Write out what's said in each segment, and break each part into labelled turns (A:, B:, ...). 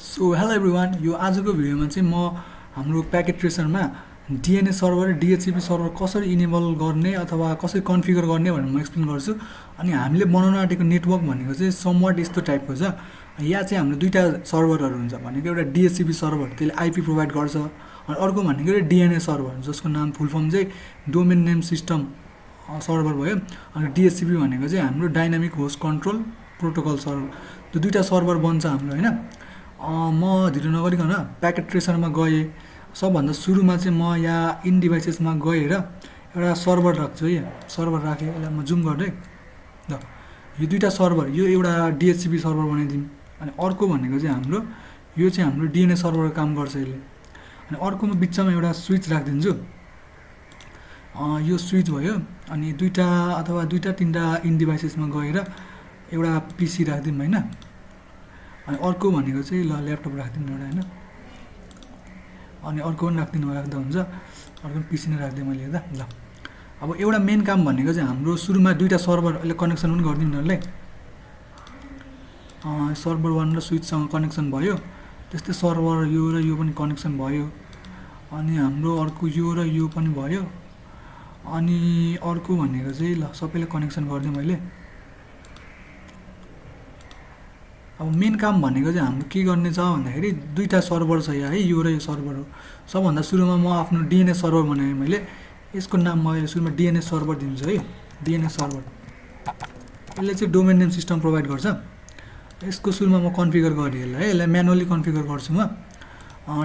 A: So hello everyone, यो आजको भिडियोमा चाहिँ म हाम्रो प्याकेट ट्रेसरमा डिएनएस सर्भर डिएचसिपी सर्भर कसरी इनेबल गर्ने अथवा कसरी कन्फिगर गर्ने भनेर म एक्सप्लेन गर्छु। अनि हामीले बनाउन आँटेको नेटवर्क भनेको चाहिँ समवाट यस्तो टाइपको छ। यहाँ चाहिँ हाम्रो दुईवटा सर्भरहरू हुन्छ, भनेको एउटा डिएचसिपी सर्भर, त्यसले आइपी प्रोभाइड गर्छ, अनि अर्को भनेको एउटा डिएनएस सर्भर जसको नाम फुल फर्म चाहिँ डोमेन नेम सिस्टम सर्भर भयो। अनि डिएचसिपी भनेको चाहिँ हाम्रो dynamic host control protocol server. त्यो दुईवटा सर्भर बन्छ हाम्रो, होइन। म ढिलो नगरिकन प्याकेट ट्रेसरमा गएँ। सबभन्दा सुरुमा चाहिँ म यहाँ इन डिभाइसेसमा गएर एउटा सर्भर राख्छु है। सर्भर राखेँ, यसलाई म जुम गरेँ ल। यो दुईवटा सर्भर, यो एउटा डिएचसिपी सर्भर बनाइदिउँ, अनि अर्को भनेको चाहिँ हाम्रो यो चाहिँ हाम्रो डिएनएस सर्भरको काम गर्छ यसले। अनि अर्कोमा बिचमा एउटा स्विच राखिदिन्छु। यो स्विच भयो। अनि दुईवटा अथवा दुईवटा तिनवटा इन डिभाइसेसमा गएर एउटा पिसी राखिदिउँ, होइन। अनि अर्को भनेको चाहिँ ल ल्यापटप राखिदिनु एउटा, होइन। अनि अर्को पनि राख्दा हुन्छ, अर्को पनि पिसी नै राखिदिएँ मैले हेर्दा ल। अब एउटा मेन काम भनेको चाहिँ हाम्रो सुरुमा दुईवटा सर्भर अहिले कनेक्सन पनि गरिदिउँ यिनीहरूलाई। सर्भर 1 र स्विचसँग कनेक्सन भयो, त्यस्तै सर्भर यो र यो पनि कनेक्सन भयो। अनि हाम्रो अर्को यो र यो पनि भयो। अनि अर्को भनेको चाहिँ ल सबैलाई कनेक्सन गरिदिएँ मैले। अब मेन काम भनेको चाहिँ हाम्रो के गर्ने छ भन्दाखेरि दुईवटा सर्भर छ यहाँ है, यो र यो सर्भर हो। सबभन्दा सुरुमा म आफ्नो डिएनएस सर्भर बनाएँ मैले। यसको नाम मैले सुरुमा डिएनएस सर्भर दिन्छु है, डिएनएस सर्भर। यसले चाहिँ डोमेन नेम सिस्टम प्रोभाइड गर्छ। यसको सुरुमा म कन्फिगर गरेँ यसलाई है, यसलाई म्यानुअली कन्फिगर गर्छु म।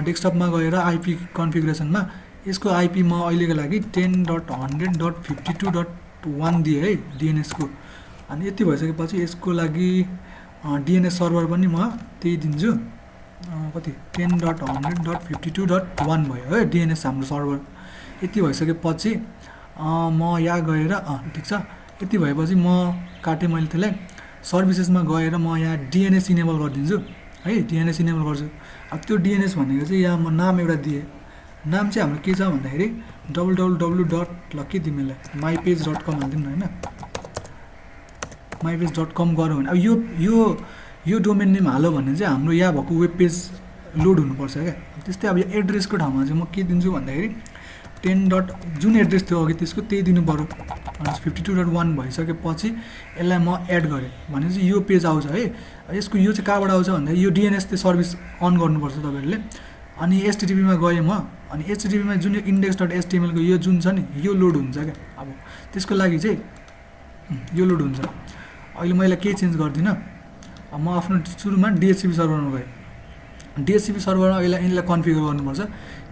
A: डेस्कटपमा गएर आइपी कन्फिगरेसनमा यसको आइपी म अहिलेको लागि 10.100.52.1 दिएँ है डिएनएसको। अनि यति भइसकेपछि यसको लागि डिएनएस सर्भर पनि म त्यही दिन्छु। कति 10.100.52.1 भयो है डिएनएस हाम्रो सर्भर। यति भइसकेपछि म यहाँ गएर ठिक छ, यति भएपछि म काटेँ मैले त्यसलाई। सर्भिसेसमा गएर म यहाँ डिएनएस इनेबल गरिदिन्छु है, डिएनएस इनेबल गर्छु। अब त्यो डिएनएस भनेको चाहिँ यहाँ म नाम एउटा दिएँ। नाम चाहिँ हाम्रो के छ भन्दाखेरि www. ल के दिउँ यसलाई mypage.com हालिदिउँ न, होइन। mypage.com गऱ्यो भने अब यो डोमेन नेम हाल्यो भने चाहिँ हाम्रो यहाँ भएको वेब पेज लोड हुनुपर्छ क्या। त्यस्तै अब यो एड्रेसको ठाउँमा चाहिँ म के दिन्छु भन्दाखेरि 10. जुन एड्रेस थियो अघि त्यसको त्यही दिनु पऱ्यो। 52.1 भइसकेपछि यसलाई म एड गरेँ भनेपछि यो पेज आउँछ है। यसको यो चाहिँ कहाँबाट आउँछ भन्दाखेरि यो डिएनएस त्यो सर्भिस अन गर्नुपर्छ तपाईँहरूले। अनि एचटिटिपीमा गएँ म। अनि एचटिटिपीमा जुन यो index.htmlको यो जुन छ नि यो लोड हुन्छ क्या। अब त्यसको लागि चाहिँ यो लोड हुन्छ। अहिले मैले केही चेन्ज गर्दिनँ। म आफ्नो सुरुमा डिएचसिपी सर्भरमा गएँ। डिएचसिपी सर्भरमा यसलाई कन्फिगर गर्नुपर्छ।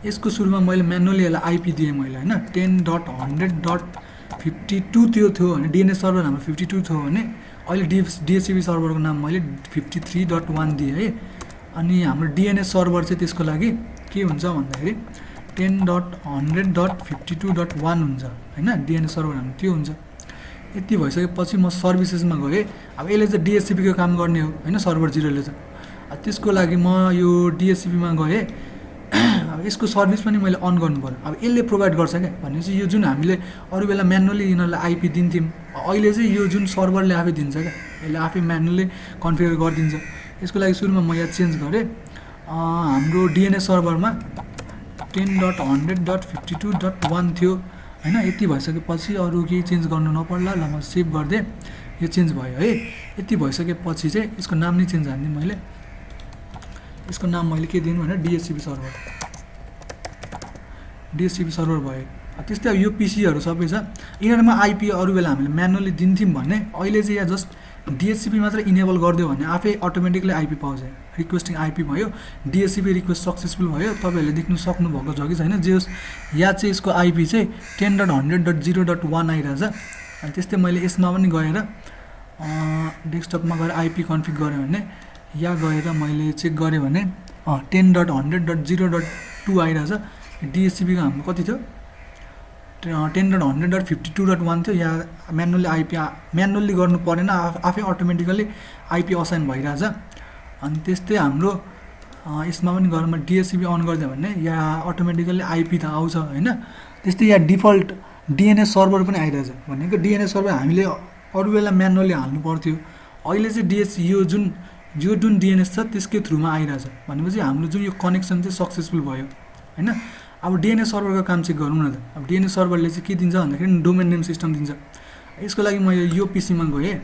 A: यसको सुरुमा मैले म्यानुअली यसलाई आइपी दिएँ मैले, होइन। 10.100.52 त्यो थियो भने डिएनएस सर्भर हाम्रो 52 थियो भने अहिले डिएचसिपी सर्भरको नाम मैले 53.1 दिएँ है। अनि हाम्रो डिएनएस सर्भर चाहिँ त्यसको लागि के हुन्छ भन्दाखेरि 10.100.52.1 हुन्छ, होइन। डिएनएस सर्भर हाम्रो त्यो हुन्छ। यति भइसकेपछि म सर्भिसेसमा गएँ। अब यसले चाहिँ डिएचसिपीको काम गर्ने हो, होइन, सर्भर 0ले चाहिँ। त्यसको लागि म यो डिएचसिपीमा गएँ। अब यसको सर्भिस पनि मैले अन गर्नु पऱ्यो। अब यसले प्रोभाइड गर्छ क्या। भनेपछि यो जुन हामीले अरू बेला म्यानुअली यिनीहरूलाई आइपी दिन्थ्यौँ, अहिले चाहिँ यो जुन सर्भरले आफै दिन्छ क्या। यसले आफै म्यानुअली कन्फिगर गरिदिन्छ। यसको लागि सुरुमा म यहाँ चेन्ज गरेँ। हाम्रो डिएनएस सर्भरमा 10.100.52.1 थियो, होइन। यति भइसकेपछि अरू केही चेन्ज गर्नु नपर्ला। ल म सेभ गरिदिएँ, यो चेन्ज भयो है। यति भइसकेपछि चाहिँ यसको नाम नै चेन्ज हानिदिएँ मैले। यसको नाम मैले के दिनु भने डिएचसिपी सर्भर, डिएचसिपी सर्भर भयो। त्यस्तै अब यो पिसीहरू सबै छ। यिनीहरूमा आइपी अरू बेला हामीले म्यानुअली दिन्थ्यौँ भने अहिले चाहिँ यहाँ जस्ट डिएचसिपी मात्र इनेबल गरिदियो भने आफै अटोमेटिकली आइपी पाउँछ। रिक्वेस्टिङ आइपी भयो, डिएचसिपी रिक्वेस्ट सक्सेसफुल भयो। तपाईँहरूले देख्नु सक्नुभएको छ कि छैन, जे होस् यहाँ चाहिँ यसको आइपी चाहिँ 10.100.0.1 आइरहेछ। अनि त्यस्तै मैले यसमा पनि गएर डेस्कटपमा गएर आइपी कन्फिग गरेँ भने यहाँ गएर मैले चेक गरेँ भने 10.100.0.2 आइरहेछ। डिएचसिपीको हाम्रो कति थियो 10.100.52.1 थियो। यहाँ म्यानुअली आइपी म्यानुअली गर्नु परेन, आफै अटोमेटिकली आइपी असाइन भइरहेछ। अनि त्यस्तै हाम्रो यसमा पनि गएर म डिएचसिपी अन गरिदिएँ भने यहाँ अटोमेटिकली आइपी त आउँछ, होइन। त्यस्तै यहाँ डिफल्ट डिएनएस सर्भर पनि आइरहेछ। भनेको डिएनएस सर्भर हामीले अरू बेला म्यानुअली हाल्नु पर्थ्यो। अहिले चाहिँ यो जुन जो जुन डिएनएस छ त्यसकै थ्रुमा आइरहेछ भनेपछि हाम्रो जुन यो कनेक्सन चाहिँ सक्सेसफुल भयो हैन। अब डिएनएस सर्भरको काम चेक गरौँ न त। अब डिएनएस सर्भरले चाहिँ के दिन्छ भन्दाखेरि डोमेन नेम सिस्टम दिन्छ। यसको लागि मैले यो पीसीमा गएँ,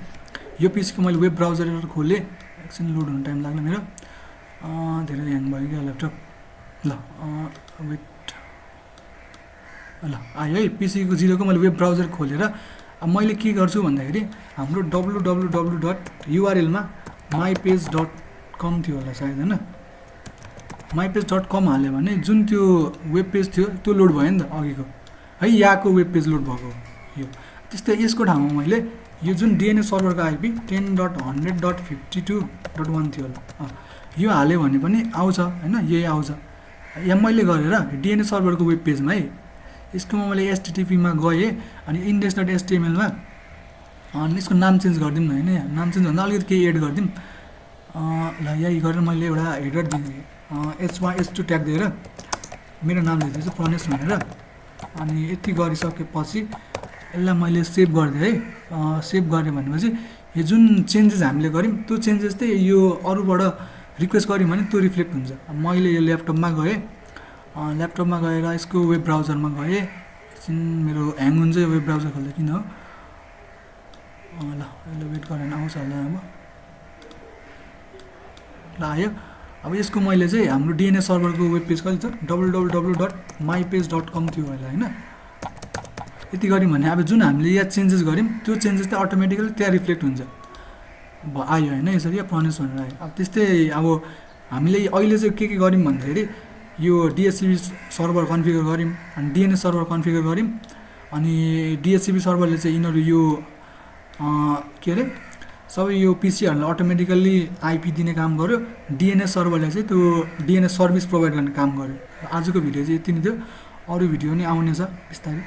A: यो पीसीको मैले वेब ब्राउजर खोलेँ, एकछिन लोड हुन टाइम लाग्ला मेरो, धेरै ह्याङ भयो क्या ल्यापटप। ल वेट, ल आयो है पीसीको जिरोको मैले वेब ब्राउजर खोलेर अब मैले के गर्छु भन्दाखेरि हाम्रो www.url-मा mypage.com थियो होला सायद हैन, mypage.com हाल्यो भने जुन त्यो वेब पेज थियो त्यो लोड भयो नि त अघिको है, यहाँको वेब पेज लोड भएको यो। त्यस्तै यसको ठाउँमा मैले यो जुन डिएनएस सर्भरको आइपी 10.100.52.1 थियो होला, यो हाल्यो भने पनि आउँछ हैन, यही आउँछ। यहाँ मैले गरेर डिएनएस सर्भरको वेब पेजमा है यसकोमा मैले एचटीटीपीमा गएँ अनि index.html-मा अनि यसको नाम चेन्ज गरिदिउँ न हैन, यहाँ नाम चेन्ज भन्दा अलिकति केही एड गरिदिउँ। ल यही गरेर मैले एउटा हेडर दिएँ, h2 ट्याग दिएर मेरो नाम लेखिदिन्छु प्रणेश भनेर। अनि यति गरिसकेपछि यसलाई मैले सेभ गरिदिएँ है। सेभ गरेँ भनेपछि यो जुन चेन्जेस हामीले गऱ्यौँ त्यो चेन्जेस चाहिँ यो अरूबाट रिक्वेस्ट गऱ्यौँ भने त्यो रिफ्लेक्ट हुन्छ। मैले यो ल्यापटपमा गएँ, ल्यापटपमा गएर यसको वेब ब्राउजरमा गएँ, एकछिन मेरो ह्याङ हुन्छ यो वेब ब्राउजर खोल्दा किन हो। ल यसले वेट गरेर आउँछ होला अब, ल आयो। अब यसको मैले चाहिँ हाम्रो डिएनएस सर्भरको वेब पेज कहिले छ www.mypage.com थियो होला हैन। यति गऱ्यौँ भने अब जुन हामीले यहाँ चेन्जेस गऱ्यौँ त्यो चेन्जेस चाहिँ अटोमेटिकली त्यहाँ रिफ्लेक्ट हुन्छ आयो हैन, यसरी प्रनेस भनेर आयो। अब त्यस्तै अब हामीले अहिले चाहिँ के गऱ्यौँ भन्दाखेरि यो डिएचसिपी सर्भर कन्फिगर गऱ्यौँ अनि डिएनएस सर्भर कन्फिगर गऱ्यौँ अनि डिएचसिपी सर्भरले चाहिँ यिनीहरू यो के अरे सबै यो पिसीहरूलाई अटोमेटिकल्ली आइपी दिने काम गर्यो, डिएनएस सर्भरले चाहिँ त्यो डिएनएस सर्भिस प्रोभाइड गर्ने काम गर्यो। आजको भिडियो चाहिँ यति नै थियो, अरू भिडियो नि आउनेछ बिस्तारै।